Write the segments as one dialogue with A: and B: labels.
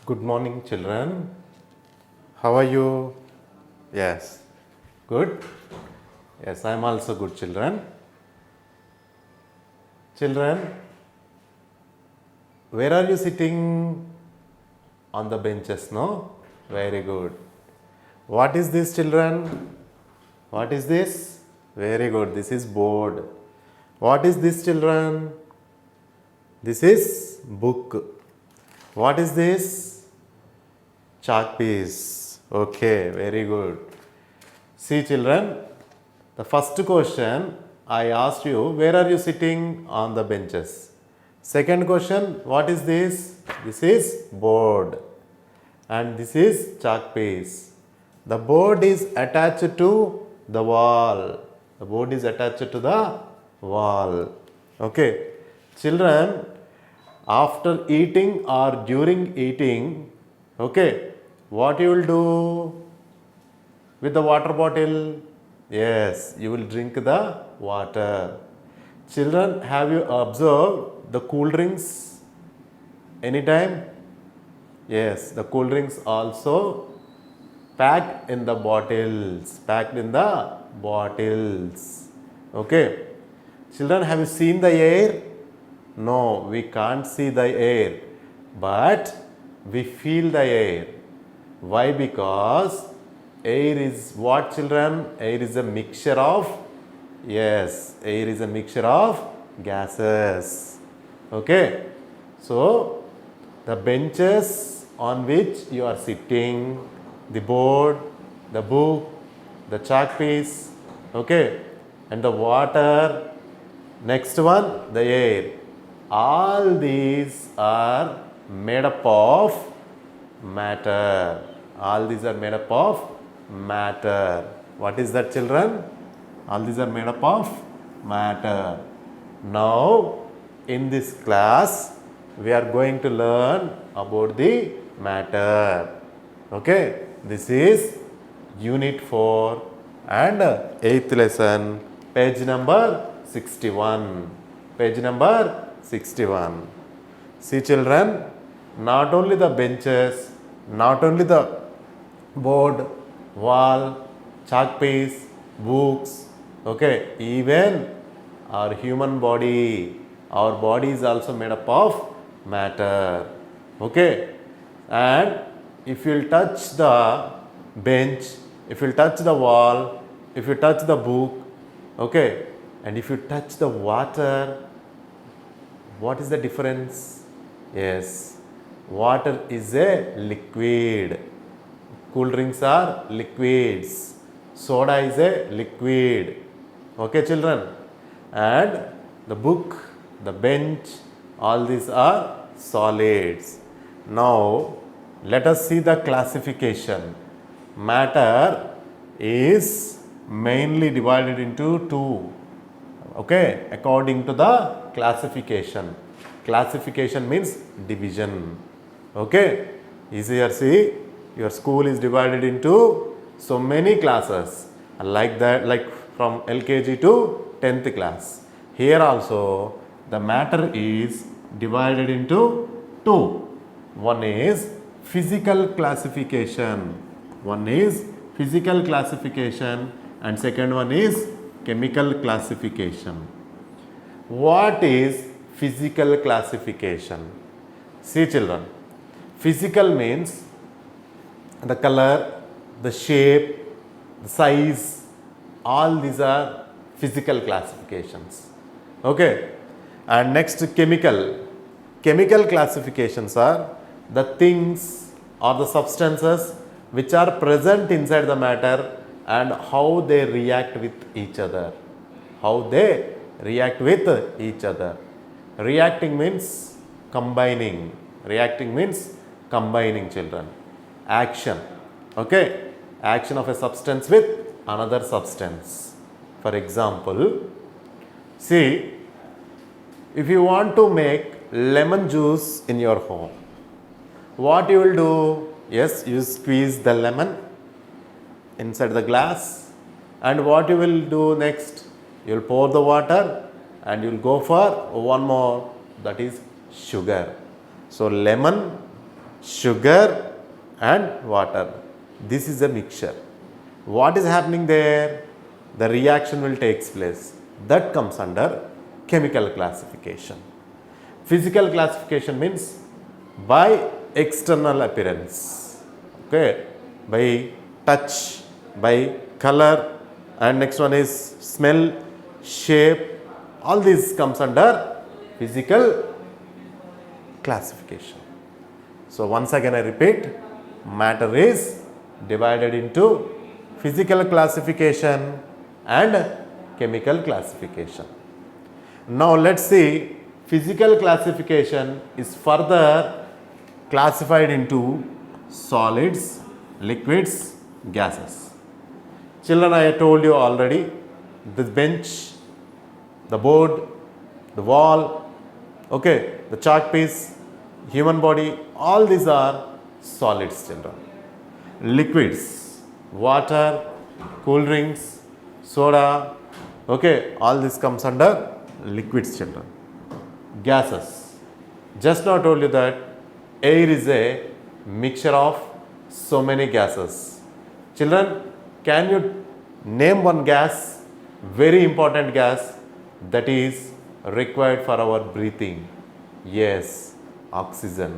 A: Good morning, children. How are you? Yes. Good? Yes, I am also good, children. Children, where are you sitting? On the benches, no? Very good. What is this, children? What is this? Very good. This is board. What is this, children? This is book. What is this? Chalk piece. Okay, very good. See, children, the first question I asked you, where are you sitting? On the benches. Second question, what is this? This is board. And this is chalk piece. The board is attached to the wall. The board is attached to the wall. Okay. Children, after eating or during eating, okay, what you will do with the water bottle? Yes, you will drink the water. Children, have you observed the cool drinks anytime? Yes, the cool drinks also packed in the bottles. Packed in the bottles. Okay. Children, have you seen the air? No, we can't see the air. But we feel the air. Why? Because air is what, children? Air is a mixture of, yes, air is a mixture of gases. Okay. So, the benches on which you are sitting, the board, the book, the chalk piece, okay, and the water, next one, the air. All these are made up of matter. All these are made up of matter. What is that, children? All these are made up of matter. Now, in this class, we are going to learn about the matter. Okay, this is Unit 4 and 8th lesson, page number 61. Page number 61. See, children, not only the benches, not only the board, wall, chalk piece, books, okay, even our human body, our body is also made up of matter. Okay, and if you touch the bench, if you touch the wall, if you touch the book, okay, and if you touch the water, what is the difference? Yes, water is a liquid. Cool drinks are liquids. Soda is a liquid. Okay, children? And the book, the bench, all these are solids. Now, let us see the classification. Matter is mainly divided into two. Okay, according to the classification. Classification means division. Okay, easier. See, your school is divided into so many classes, like that, like from LKG to 10th class. Here also the matter is divided into two. One is physical classification. One is physical classification and second one is chemical classification. What is physical classification? See, children, physical means the color, the shape, the size, all these are physical classifications. Okay. And next, chemical. Chemical classifications are the things or the substances which are present inside the matter and how they react with each other. How they react with each other. Reacting means combining. Reacting means combining, children. Action. Okay. Action of a substance with another substance. For example, see, if you want to make lemon juice in your home, what you will do? Yes, you squeeze the lemon inside the glass, and what you will do next? You will pour the water and you will go for one more, that is sugar. So, lemon sugar and water. This is a mixture. What is happening there? The reaction will take place. That comes under chemical classification. Physical classification means by external appearance, okay, by touch, by color, and next one is smell, shape. All this comes under physical classification. So once again I repeat, matter is divided into physical classification and chemical classification. Now let's see, physical classification is further classified into solids, liquids, gases. Children, I told you already, the bench, the board, the wall, okay, the chalk piece, human body, all these are solids, children. Liquids, water, cool drinks, soda, okay, all this comes under liquids, children. Gases, just now told you that air is a mixture of so many gases. Children, can you name one gas, very important gas, that is required for our breathing? Yes, oxygen.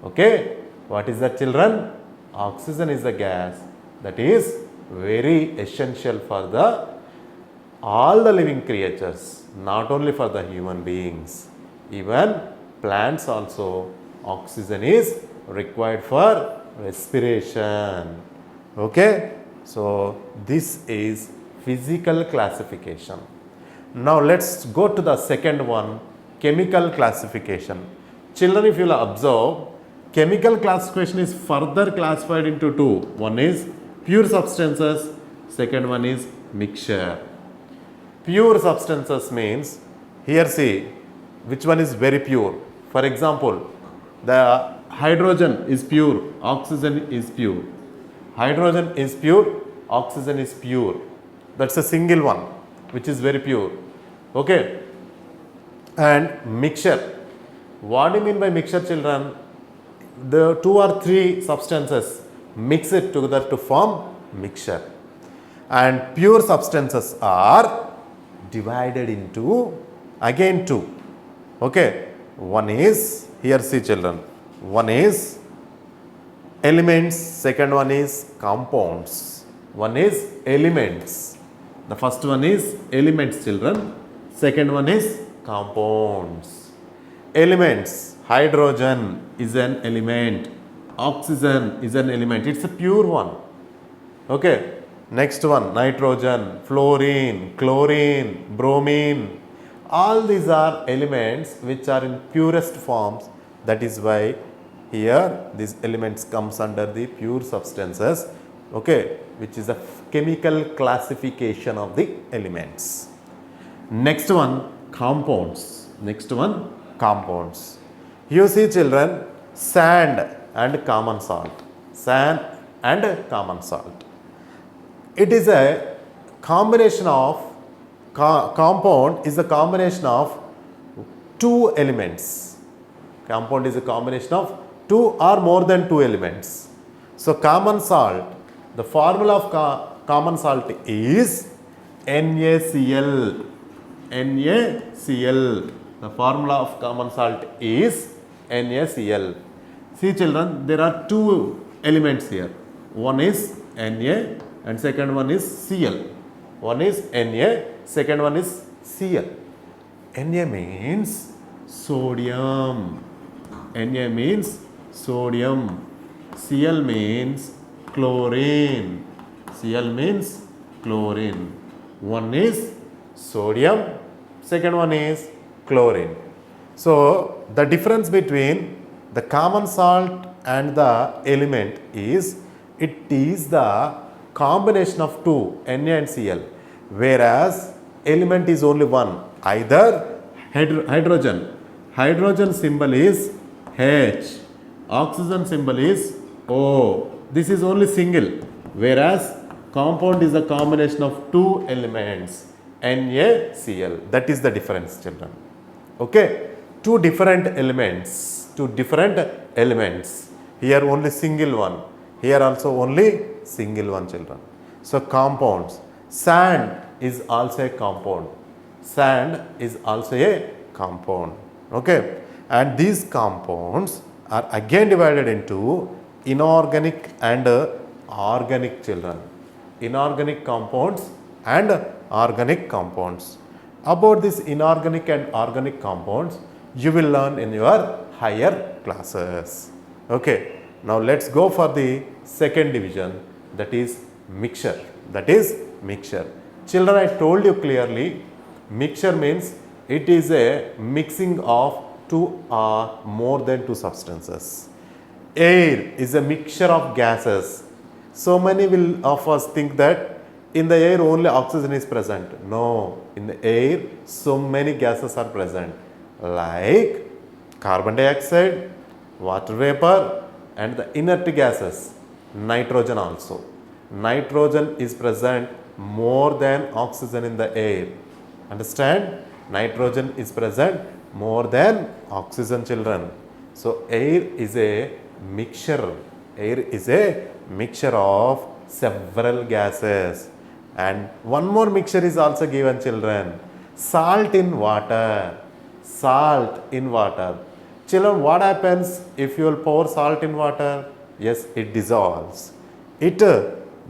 A: Okay, what is that, children? Oxygen is the gas that is very essential for all the living creatures, not only for the human beings, even plants also. Oxygen is required for respiration. Okay, so this is physical classification. Now let's go to the second one, chemical classification. Children, if you will observe, chemical classification is further classified into two. One is pure substances, second one is mixture. Pure substances means, here see, which one is very pure. For example, the hydrogen is pure, oxygen is pure. Hydrogen is pure, oxygen is pure. That's a single one, which is very pure. Okay. And mixture. What do you mean by mixture, children? The two or three substances mix it together to form mixture. And pure substances are divided into again two. Okay. One is, here see, children, one is elements, second one is compounds. One is elements. The first one is elements, children. Second one is compounds. Elements, hydrogen is an element, oxygen is an element, it's a pure one. Okay. Next one, nitrogen, fluorine, chlorine, bromine. All these are elements which are in purest forms. That is why here these elements comes under the pure substances. Okay, which is a chemical classification of the elements. Next one, compounds. Next one, compounds. You see, children, sand and common salt. Sand and common salt. It is a combination of, compound is a combination of two elements. Compound is a combination of two or more than two elements. So common salt, the formula of common salt is NaCl. NaCl. The formula of common salt is NaCl. See, children, there are two elements here. One is Na and second one is Cl. One is Na, second one is Cl. Na means sodium. Na means sodium. Cl means chlorine. Cl means chlorine. One is sodium, second one is chlorine. So the difference between the common salt and the element is, it is the combination of two, Na and Cl, whereas element is only one, either hydrogen. Hydrogen symbol is H, oxygen symbol is O. This is only single, whereas compound is a combination of two elements, NaCl. That is the difference, children. Okay, two different elements. Here only single one. Here also only single one, children. So compounds. Sand is also a compound. Sand is also a compound. Okay. And these compounds are again divided into inorganic and organic, children. Inorganic compounds and organic compounds. About this inorganic and organic compounds, you will learn in your higher classes. Okay. Now let's go for the second division, that is mixture. That is mixture. Children, I told you clearly, mixture means it is a mixing of two or more than two substances. Air is a mixture of gases. So many of us think that in the air only oxygen is present. No, in the air so many gases are present, like carbon dioxide, water vapor, and the inert gases, nitrogen also. Nitrogen is present more than oxygen in the air. Understand? Nitrogen is present more than oxygen, children. So air is a mixture. Air is a mixture of several gases. And one more mixture is also given, children. Salt in water. Salt in water. Children, what happens if you will pour salt in water? Yes, it dissolves. It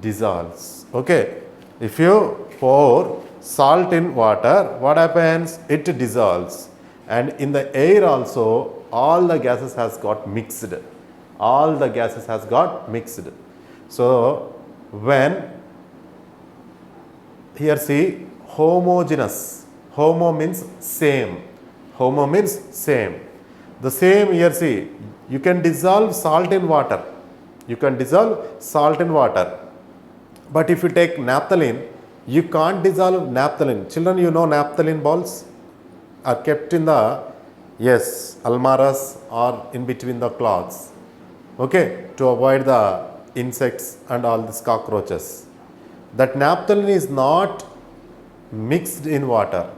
A: dissolves. Okay. If you pour salt in water, what happens? It dissolves. And in the air also, all the gases has got mixed. All the gases has got mixed. So, when here see homogeneous. Homo means same. Homo means same. The same here see, you can dissolve salt in water. You can dissolve salt in water. But if you take naphthalene, you can't dissolve naphthalene. Children, you know naphthalene balls are kept in the, yes, almaras or in between the cloths. Okay, to avoid the insects and all these cockroaches. That naphthalene is not mixed in water.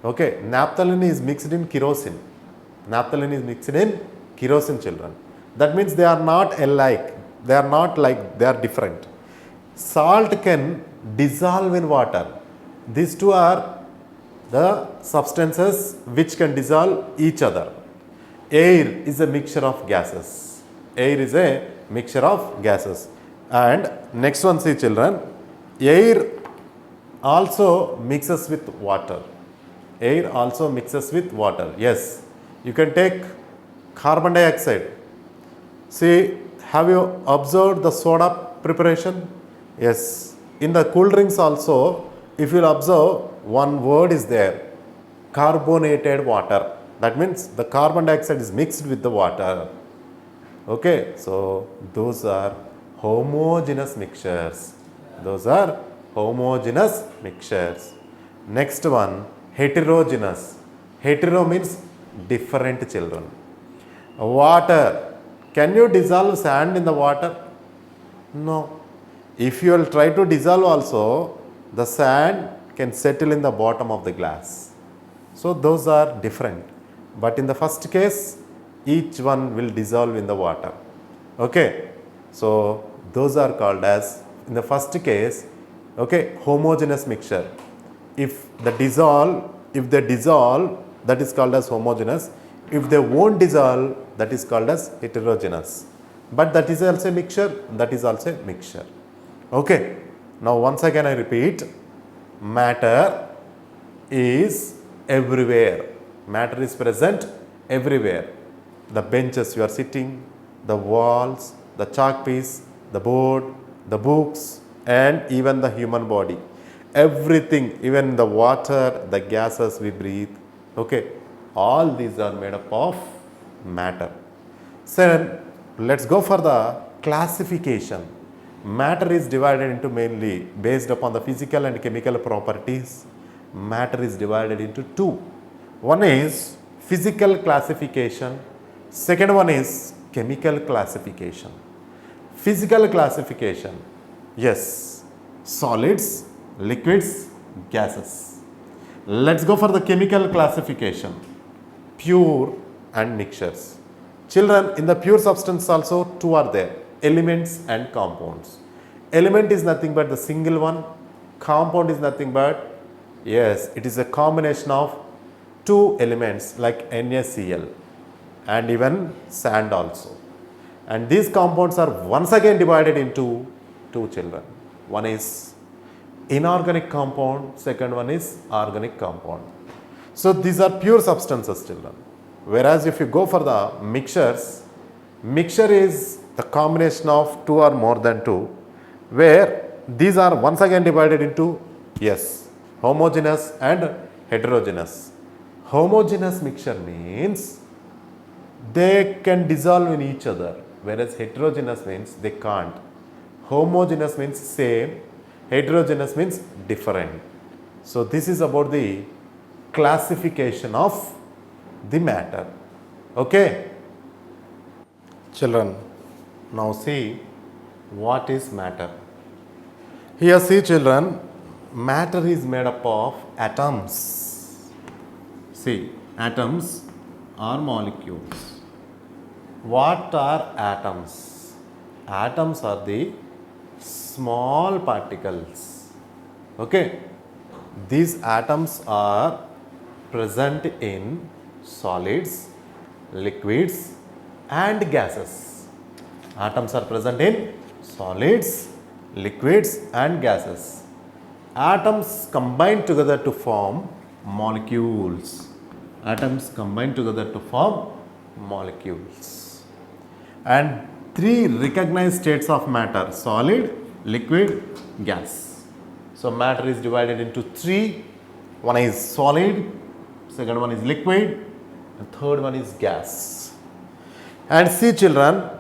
A: Okay, naphthalene is mixed in kerosene. Naphthalene is mixed in kerosene, children. That means they are not alike. They are not like, they are different. Salt can dissolve in water. These two are the substances which can dissolve each other. Air is a mixture of gases. Air is a mixture of gases. And next one, see, children, air also mixes with water. Air also mixes with water. Yes, you can take carbon dioxide. See, have you observed the soda preparation? Yes. In the cool drinks also, if you observe, one word is there, carbonated water. That means the carbon dioxide is mixed with the water. Okay, so those are homogeneous mixtures. Those are homogeneous mixtures. Next one, heterogeneous. Hetero means different, children. Water. Can you dissolve sand in the water? No. If you will try to dissolve also, the sand can settle in the bottom of the glass. So those are different. But in the first case, each one will dissolve in the water. Okay. So those are called as, in the first case, okay, homogeneous mixture. If they dissolve, that is called as homogeneous. If they won't dissolve, that is called as heterogeneous. But that is also a mixture, that is also a mixture. Okay. Now once again I repeat, matter is everywhere. Matter is present everywhere. The benches you are sitting, the walls, the chalk piece, the board, the books, and even the human body. Everything, even the water, the gases we breathe. Okay. All these are made up of matter. So let's go for the classification. Matter is divided into mainly based upon the physical and chemical properties. Matter is divided into two. One is physical classification. Second one is chemical classification. Physical classification. Yes, solids, liquids, gases. Let's go for the chemical classification. Pure and mixtures. Children, in the pure substance also two are there, elements and compounds. Element is nothing but the single one, compound is nothing but, yes, it is a combination of two elements like NaCl and even sand also. And these compounds are once again divided into two children. One is inorganic compound, second one is organic compound. So these are pure substances, children. Whereas if you go for the mixtures, mixture is the combination of two or more than two, where these are once again divided into, yes, homogeneous and heterogeneous. Homogeneous mixture means they can dissolve in each other, whereas heterogeneous means they can't. Homogeneous means same, heterogeneous means different. So this is about the classification of the matter. Okay? Children, now see what is matter. Here see children, matter is made up of atoms. See, atoms are molecules. What are atoms? Atoms are the small particles. Okay? These atoms are present in solids, liquids and gases. Atoms are present in solids, liquids and gases. Atoms combine together to form molecules. Atoms combine together to form molecules. And three recognized states of matter: solid, liquid, gas. So matter is divided into three. One is solid, second one is liquid, and third one is gas. And see children,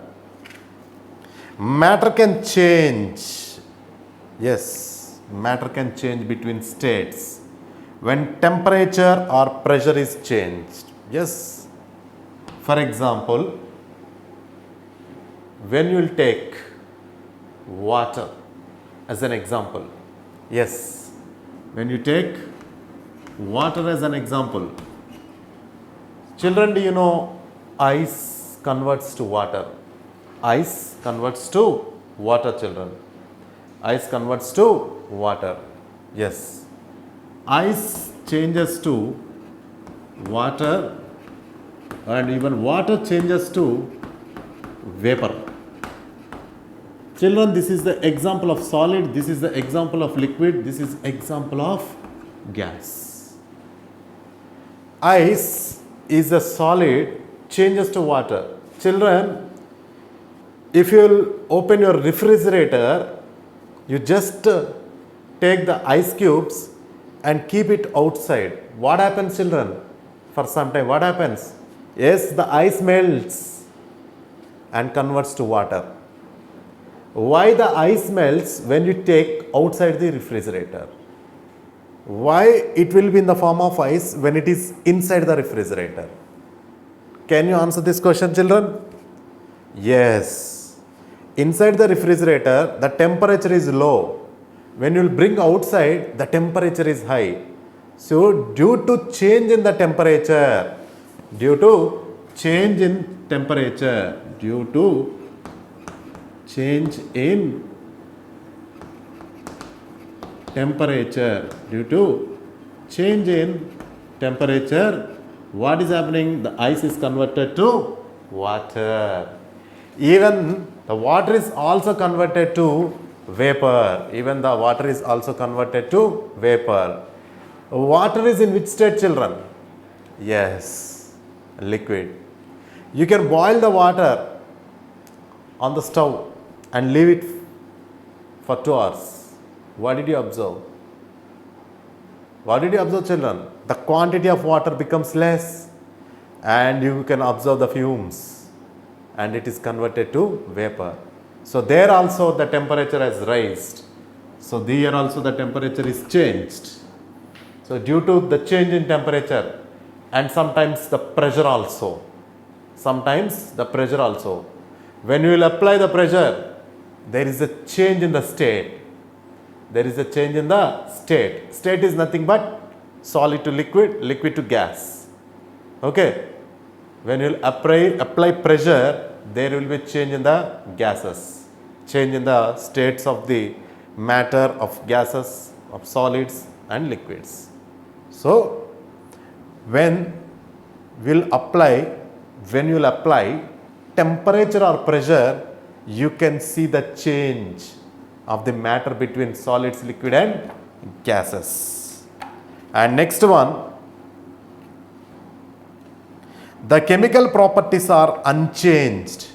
A: matter can change. Yes, matter can change between states when temperature or pressure is changed. Yes. For example, when you will take water as an example. Yes, when you take water as an example. Children, do you know ice converts to water? Ice converts to water, children. Ice converts to water. Yes. Ice changes to water and even water changes to vapor. Children, this is the example of solid, this is the example of liquid, this is example of gas. Ice is a solid, changes to water. Children, if you will open your refrigerator, you just take the ice cubes and keep it outside. What happens, children? For some time, what happens? Yes, the ice melts and converts to water. Why the ice melts when you take outside the refrigerator? Why it will be in the form of ice when it is inside the refrigerator? Can you answer this question, children? Yes. Inside the refrigerator, the temperature is low. When you will bring outside, the temperature is high. So, due to change in the temperature, due to change in temperature, due to change in temperature, due to change in temperature, what is happening? The ice is converted to water. Even the water is also converted to vapor. Even the water is also converted to vapor. Water is in which state, children? Yes, liquid. You can boil the water on the stove and leave it for 2 hours. What did you observe? What did you observe, children? The quantity of water becomes less and you can observe the fumes and it is converted to vapor. So there also the temperature has raised. So there also the temperature is changed. So due to the change in temperature and sometimes the pressure also. Sometimes the pressure also. When you will apply the pressure, there is a change in the state. There is a change in the state. State is nothing but solid to liquid, liquid to gas. Okay. When you apply pressure, there will be change in the gases, change in the states of the matter, of gases, of solids and liquids. So, when will apply when you will apply temperature or pressure, you can see the change of the matter between solids, liquid and gases. And next one, the chemical properties are unchanged.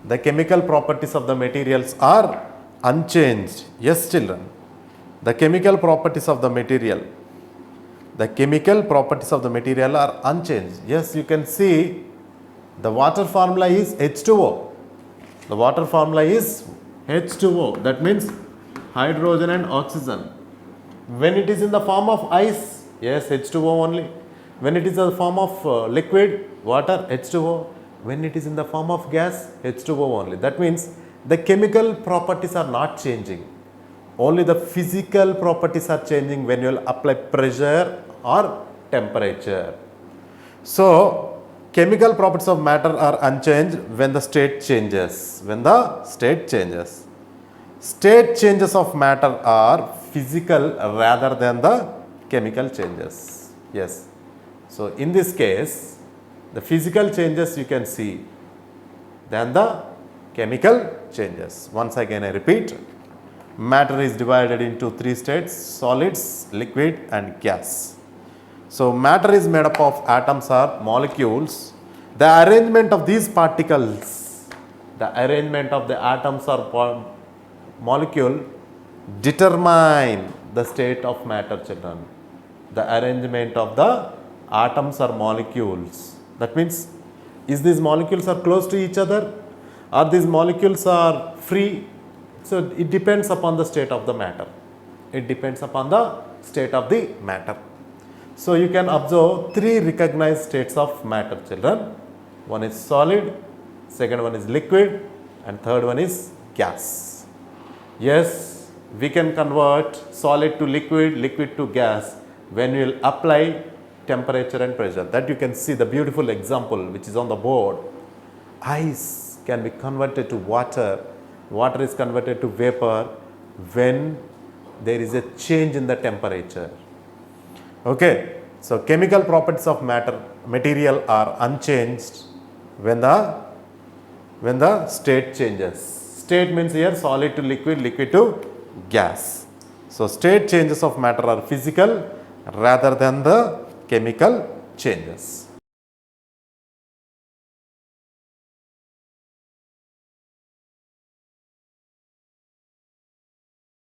A: The chemical properties of the materials are unchanged. Yes, children. The chemical properties of the material. The chemical properties of the material are unchanged. Yes, you can see the water formula is H2O. The water formula is H2O. That means hydrogen and oxygen. When it is in the form of ice, yes, H2O only. When it is in the form of liquid, water, H2O. When it is in the form of gas, H2O only. That means the chemical properties are not changing. Only the physical properties are changing when you will apply pressure or temperature. So, chemical properties of matter are unchanged when the state changes. When the state changes. State changes of matter are physical rather than the chemical changes. Yes. So, in this case, the physical changes you can see than the chemical changes. Once again I repeat, matter is divided into three states: solids, liquid and gas. So, matter is made up of atoms or molecules. The arrangement of these particles, the arrangement of the atoms or molecule determine the state of matter, children. The arrangement of the atoms or molecules. That means, is these molecules are close to each other or these molecules are free? So, it depends upon the state of the matter. It depends upon the state of the matter. So, you can observe three recognized states of matter, children. One is solid, second one is liquid and third one is gas. Yes, we can convert solid to liquid, liquid to gas when we will apply temperature and pressure. That you can see the beautiful example which is on the board. Ice can be converted to water, water is converted to vapor when there is a change in the temperature. Okay, so chemical properties of material are unchanged when the state changes. State means here solid to liquid, liquid to gas. So, state changes of matter are physical rather than the chemical changes.